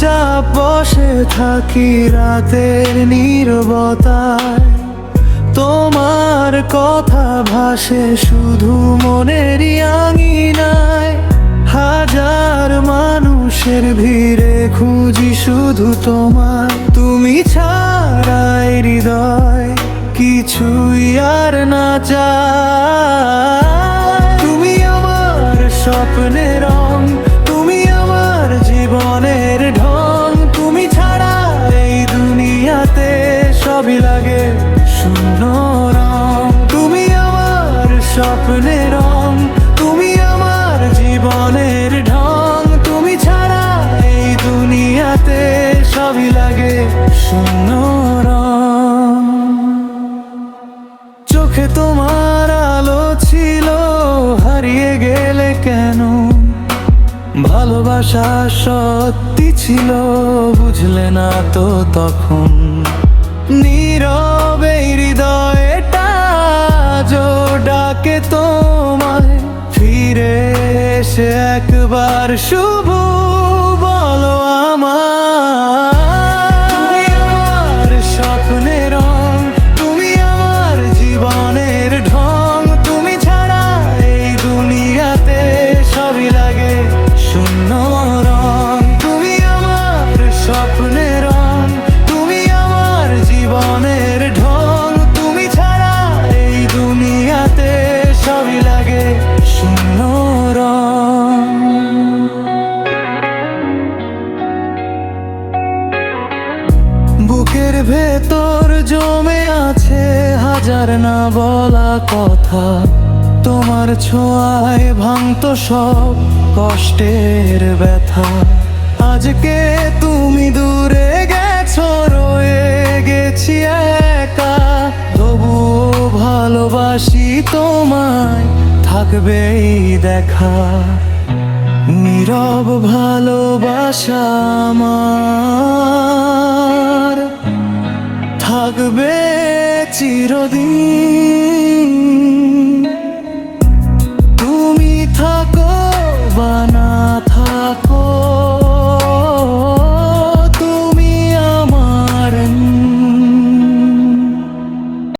চুপচাপ বসে থাকি রাতের নীরবতায়, তোমার কথা ভাসে শুধু মনেরই আঙিনায়। হাজার মানুষের ভিড়ে খুঁজি শুধু তোমায়, তুমি ছাড়াই হৃদয় কিছুই আর না চায়। তুমি আমার স্বপ্নের রং, তুমি আমার জীবনের ঢং, তুমি ছাড়া এই দুনিয়াতে সবই লাগে শূন্য রং। তুমি আমার স্বপ্নের রং, তুমি আমার জীবনের ঢং, তুমি ছাড়া এই দুনিয়াতে সবই লাগে শূন্য রং। চোখে তোমার আলো ছিল, হারিয়ে গেলে কেন? ভালোবাসা সত্যি ছিল, বুঝলে না তো তখন। নীরবে হৃদয়টা জো ডাকে তোমায়, ফিরে এসে একবার শুভ বলো আমায়। তুমি আমার স্বপ্নের রং, তুমি আমার জীবনের ঢং, তুমি ছাড়া এই দুনিয়াতে সবই লাগে শূন্য রং। তুমি আমার স্বপ্নের রং, তুমি আমার জীবনের ঢং, তুমি ছাড়া এই দুনিয়াতে সবই লাগে শূন্য রং। বুকের ভেতর জমে আছে হাজার না বলা কথা, তোমার ছোঁয়ায় ভাঙতো সব কষ্টের ব্যথা। আজকে তুমি দূরে গেছো, রয়ে গেছি একা, তবুও ভালোবাসি তোমায়, থাকবেই দেখা। নীরব ভালোবাসা আমার থাকবে চিরদিন।